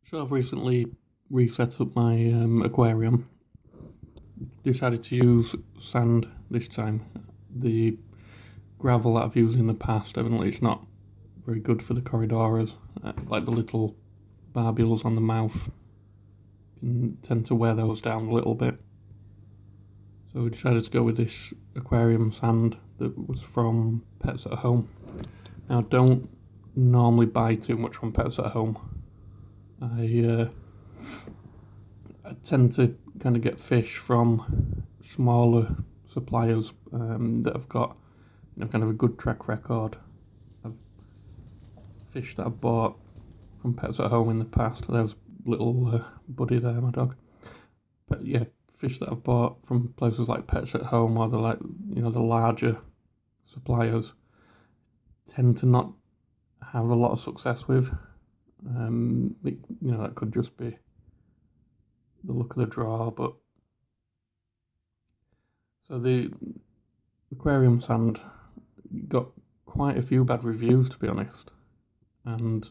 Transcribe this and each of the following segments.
So I've recently reset up my aquarium. Decided to use sand this time. The gravel that I've used in the past, evidently it's not very good for the Corydoras. Like the little barbules on the mouth can tend to wear those down a little bit. So we decided to go with this aquarium sand that was from Pets at Home. Now I don't normally buy too much from Pets at Home. I tend to kind of get fish from smaller suppliers that have got kind of a good track record. Of fish that I've bought from Pets at Home in the past. There's little Buddy there, my dog. But yeah, fish that I've bought from places like Pets at Home or the larger suppliers tend to not have a lot of success with. That could just be the look of the drawer, but so the aquarium sand got quite a few bad reviews, to be honest, and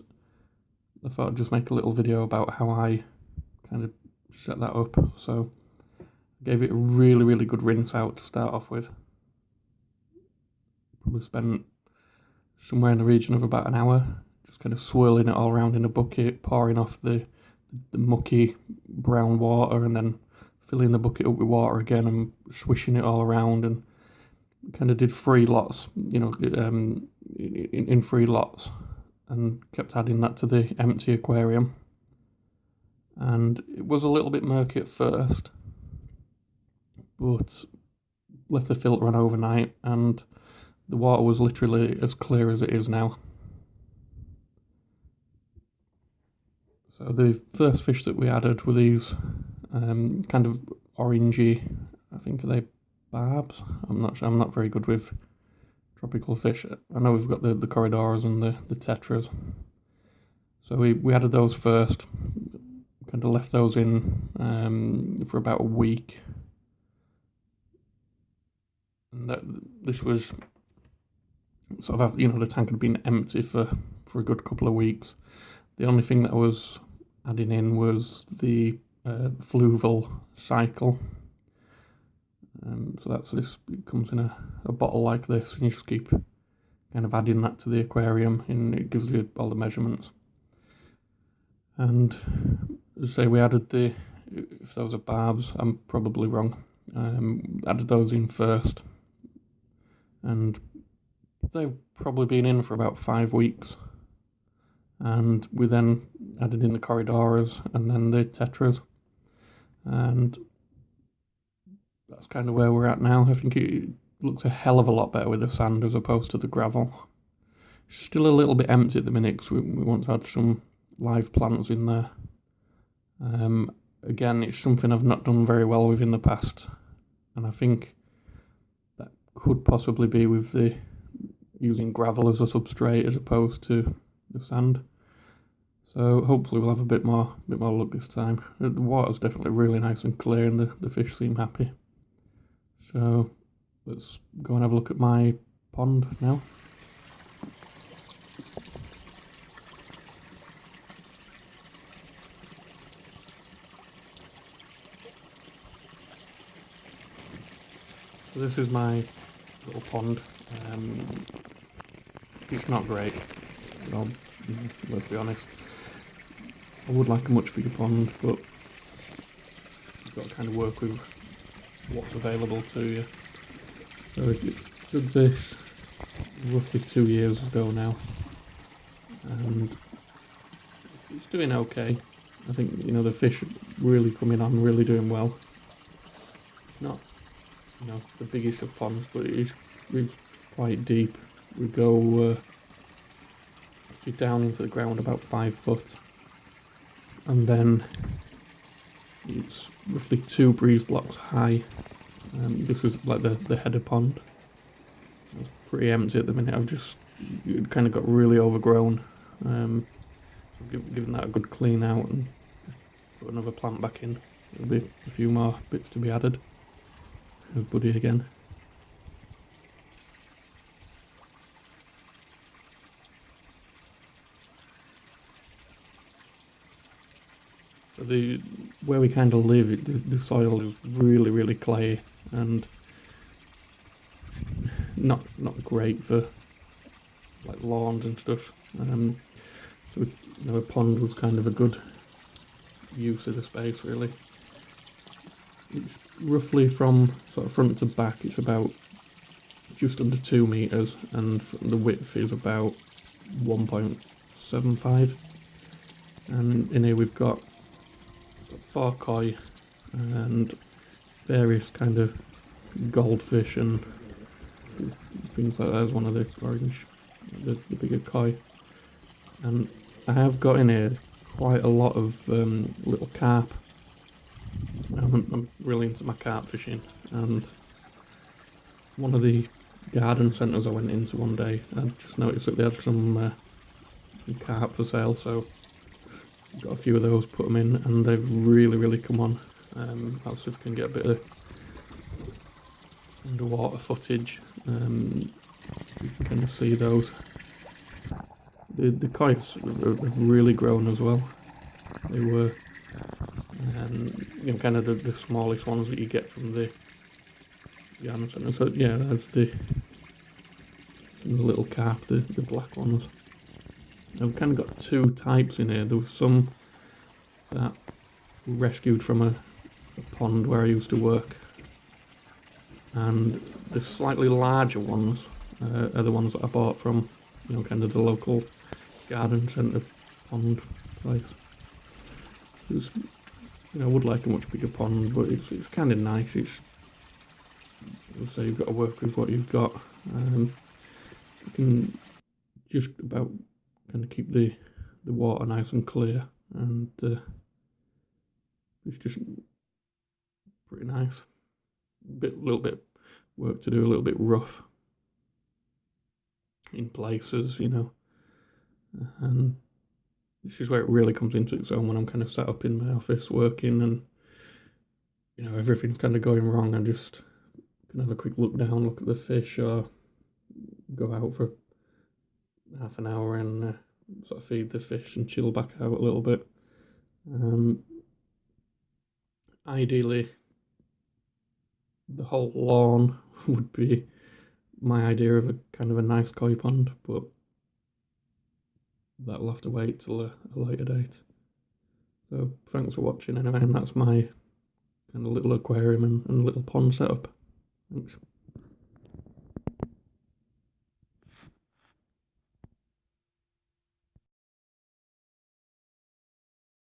I thought I'd just make a little video about how I kind of set that up. So I gave it a really good rinse out to start off with. Probably spent somewhere in the region of about an hour just kind of swirling it all around in a bucket, pouring off the mucky brown water, and then filling the bucket up with water again and swishing it all around, and kind of did 3 lots, in 3 lots, and kept adding that to the empty aquarium. And it was a little bit murky at first, but left the filter on overnight and the water was literally as clear as it is now. So the first fish that we added were these kind of orangey, I think, are they barbs? I'm not sure. I'm not very good with tropical fish. I know we've got the Corydoras and the tetras. So we added those first, kind of left those in for about a week. And this was sort of, the tank had been empty for a good couple of weeks. The only thing that I was adding in was the fluval cycle. So this, it comes in a bottle like this, and you just keep kind of adding that to the aquarium, and it gives you all the measurements. And as I say, we added if those are barbs, I'm probably wrong, added those in first, and they've probably been in for about 5 weeks. And we then added in the Corydoras and then the tetras, and that's kind of where we're at now. I think it looks a hell of a lot better with the sand as opposed to the gravel. Still a little bit empty at the minute because we want to add some live plants in there. Again, it's something I've not done very well with in the past, and I think that could possibly be with the using gravel as a substrate as opposed to the sand. So hopefully we'll have a bit more luck this time. The water's definitely really nice and clear, and the fish seem happy. So let's go and have a look at my pond now. So this is my little pond. It's not great, let's be honest. I would like a much bigger pond, but you've got to kind of work with what's available to you. So I did this roughly 2 years ago now, and it's doing okay. I think, the fish are really coming on, really doing well. It's not, the biggest of ponds, but it's quite deep. We go actually down into the ground about 5 foot. And then it's roughly 2 breeze blocks high. This is like the header pond. It's pretty empty at the minute. It kind of got really overgrown. So giving that a good clean out and put another plant back in. There'll be a few more bits to be added. There's Buddy again. So where we kind of live, the soil is really, really clayey and not great for like lawns and stuff. So a pond was kind of a good use of the space, really. It's roughly from sort of front to back, it's about just under 2 meters, and the width is about 1.75. And in here we've got 4 koi and various kind of goldfish and things like that. There's one of the orange, the bigger koi. And I have got in here quite a lot of little carp. I'm really into my carp fishing, and one of the garden centres I went into one day, I just noticed that they had some carp for sale, so got a few of those, put them in, and they've really come on. I'll see if I can get a bit of underwater footage. You can kind of see those. The koi have really grown as well. They were kind of the smallest ones that you get from the garden centre. So yeah, that's some of the little carp, the black ones. I've kind of got 2 types in here. There was some that were rescued from a pond where I used to work, and the slightly larger ones are the ones that I bought from, kind of the local garden centre pond place. I would like a much bigger pond, but it's kind of nice. So you've got to work with what you've got. You can just about kind of keep the water nice and clear, and it's just pretty nice. Little bit work to do, a little bit rough in places, and this is where it really comes into its own when I'm kind of sat up in my office working and everything's kind of going wrong. I just can have a quick look down, look at the fish, or go out for half an hour and sort of feed the fish and chill back out a little bit. Ideally, the whole lawn would be my idea of a kind of a nice koi pond, but that'll have to wait till a later date. So thanks for watching anyway, and that's my kind of little aquarium and little pond setup. Thanks.